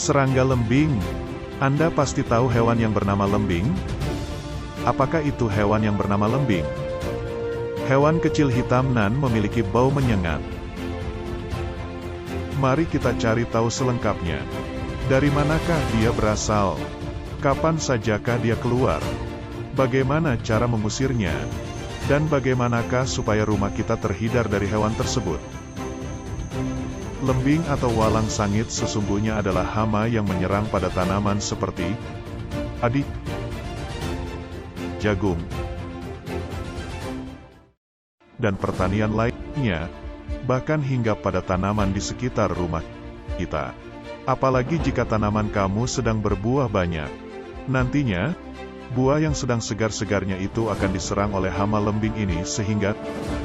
Serangga lembing. Anda pasti tahu hewan yang bernama lembing? Apakah itu hewan yang bernama lembing? Hewan kecil hitam nan memiliki bau menyengat. Mari kita cari tahu selengkapnya. Dari manakah dia berasal? Kapan sajakah dia keluar? Bagaimana cara mengusirnya? Dan bagaimanakah supaya rumah kita terhindar dari hewan tersebut? Lembing atau walang sangit sesungguhnya adalah hama yang menyerang pada tanaman seperti padi, jagung, dan pertanian lainnya, bahkan hingga pada tanaman di sekitar rumah kita. Apalagi jika tanaman kamu sedang berbuah banyak. Nantinya, buah yang sedang segar-segarnya itu akan diserang oleh hama lembing ini sehingga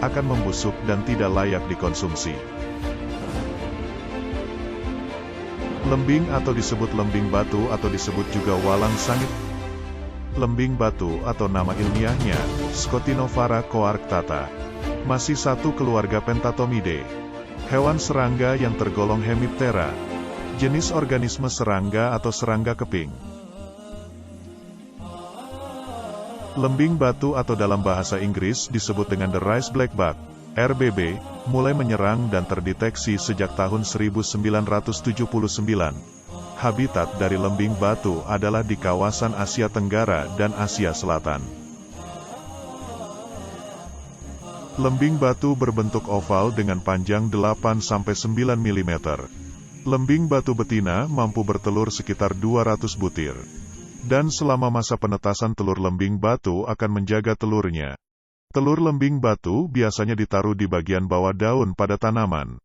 akan membusuk dan tidak layak dikonsumsi. Lembing atau disebut lembing batu atau disebut juga walang sangit. Lembing batu atau nama ilmiahnya, Scotinovara coarctata. Masih satu keluarga Pentatomidae. Hewan serangga yang tergolong Hemiptera. Jenis organisme serangga atau serangga keping. Lembing batu atau dalam bahasa Inggris disebut dengan the rice blackbuck, RBB, mulai menyerang dan terdeteksi sejak tahun 1979. Habitat dari lembing batu adalah di kawasan Asia Tenggara dan Asia Selatan. Lembing batu berbentuk oval dengan panjang 8-9 mm. Lembing batu betina mampu bertelur sekitar 200 butir. Dan selama masa penetasan telur lembing batu akan menjaga telurnya. Telur lembing batu biasanya ditaruh di bagian bawah daun pada tanaman.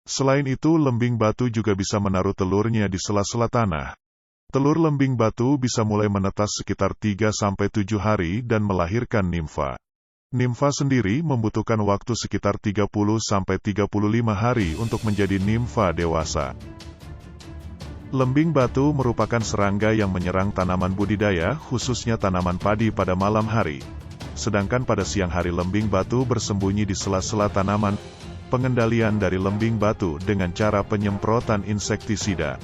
Selain itu, lembing batu juga bisa menaruh telurnya di sela-sela tanah. Telur lembing batu bisa mulai menetas sekitar 3-7 hari dan melahirkan nimfa. Nimfa sendiri membutuhkan waktu sekitar 30-35 hari untuk menjadi nimfa dewasa. Lembing batu merupakan serangga yang menyerang tanaman budidaya, khususnya tanaman padi pada malam hari. Sedangkan pada siang hari lembing batu bersembunyi di sela-sela tanaman. Pengendalian dari lembing batu dengan cara penyemprotan insektisida.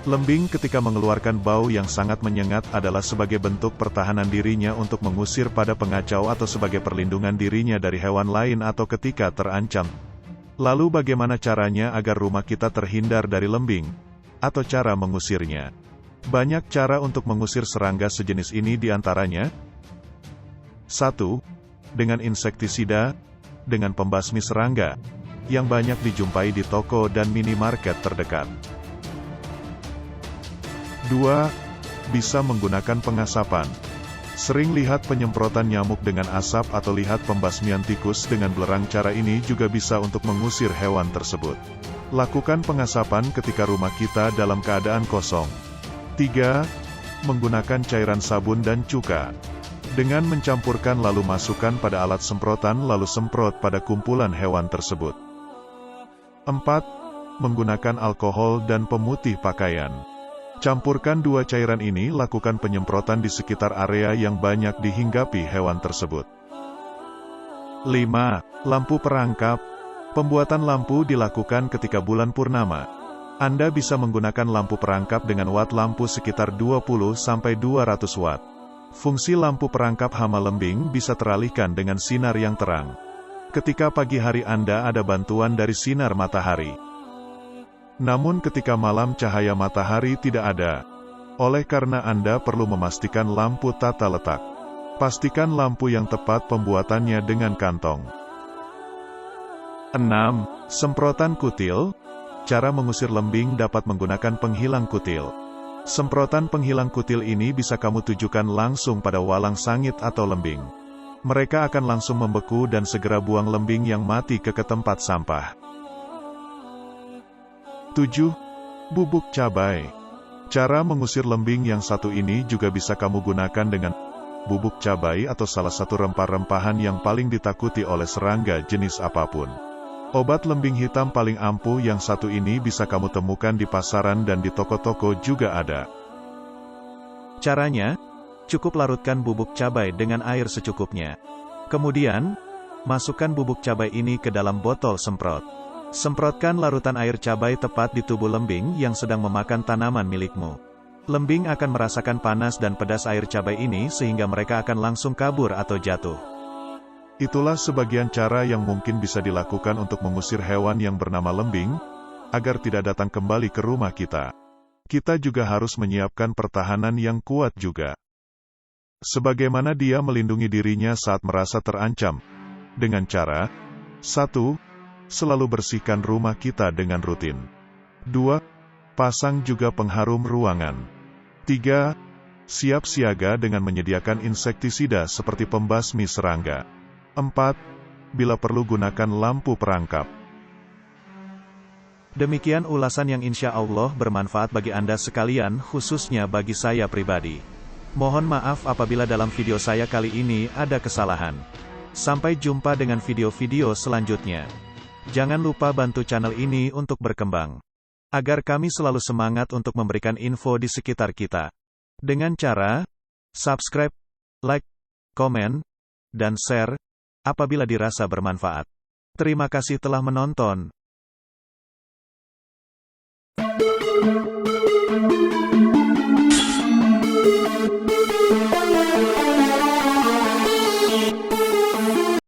Lembing ketika mengeluarkan bau yang sangat menyengat adalah sebagai bentuk pertahanan dirinya untuk mengusir pada pengacau atau sebagai perlindungan dirinya dari hewan lain atau ketika terancam. Lalu bagaimana caranya agar rumah kita terhindar dari lembing? Atau cara mengusirnya? Banyak cara untuk mengusir serangga sejenis ini diantaranya 1. Dengan insektisida, dengan pembasmi serangga, yang banyak dijumpai di toko dan minimarket terdekat. 2. Bisa menggunakan pengasapan. Sering lihat penyemprotan nyamuk dengan asap atau lihat pembasmian tikus dengan belerang. Cara ini juga bisa untuk mengusir hewan tersebut. Lakukan pengasapan ketika rumah kita dalam keadaan kosong. 3. Menggunakan cairan sabun dan cuka. Dengan mencampurkan lalu masukkan pada alat semprotan lalu semprot pada kumpulan hewan tersebut. 4. Menggunakan alkohol dan pemutih pakaian. Campurkan dua cairan ini, lakukan penyemprotan di sekitar area yang banyak dihinggapi hewan tersebut. 5. Lampu perangkap. Pembuatan lampu dilakukan ketika bulan purnama. Anda bisa menggunakan lampu perangkap dengan watt lampu sekitar 20-200 watt. Fungsi lampu perangkap hama lembing bisa teralihkan dengan sinar yang terang. Ketika pagi hari Anda ada bantuan dari sinar matahari. Namun ketika malam cahaya matahari tidak ada. Oleh karena Anda perlu memastikan lampu tata letak. Pastikan lampu yang tepat pembuatannya dengan kantong. 6. Semprotan kutil. Cara mengusir lembing dapat menggunakan penghilang kutil. Semprotan penghilang kutil ini bisa kamu tujukan langsung pada walang sangit atau lembing. Mereka akan langsung membeku dan segera buang lembing yang mati ke tempat sampah. 7. Bubuk cabai. Cara mengusir lembing yang satu ini juga bisa kamu gunakan dengan bubuk cabai atau salah satu rempah-rempahan yang paling ditakuti oleh serangga jenis apapun. Obat lembing hitam paling ampuh yang satu ini bisa kamu temukan di pasaran dan di toko-toko juga ada. Caranya, cukup larutkan bubuk cabai dengan air secukupnya. Kemudian, masukkan bubuk cabai ini ke dalam botol semprot. Semprotkan larutan air cabai tepat di tubuh lembing yang sedang memakan tanaman milikmu. Lembing akan merasakan panas dan pedas air cabai ini sehingga mereka akan langsung kabur atau jatuh. Itulah sebagian cara yang mungkin bisa dilakukan untuk mengusir hewan yang bernama lembing, agar tidak datang kembali ke rumah kita. Kita juga harus menyiapkan pertahanan yang kuat juga. Sebagaimana dia melindungi dirinya saat merasa terancam. Dengan cara 1. Selalu bersihkan rumah kita dengan rutin. 2. Pasang juga pengharum ruangan. 3. Siap siaga dengan menyediakan insektisida seperti pembasmi serangga. 4. Bila perlu gunakan lampu perangkap. Demikian ulasan yang insya Allah bermanfaat bagi Anda sekalian, khususnya bagi saya pribadi. Mohon maaf apabila dalam video saya kali ini ada kesalahan. Sampai jumpa dengan video-video selanjutnya. Jangan lupa bantu channel ini untuk berkembang, agar kami selalu semangat untuk memberikan info di sekitar kita. Dengan cara subscribe, like, komen, dan share, apabila dirasa bermanfaat. Terima kasih telah menonton.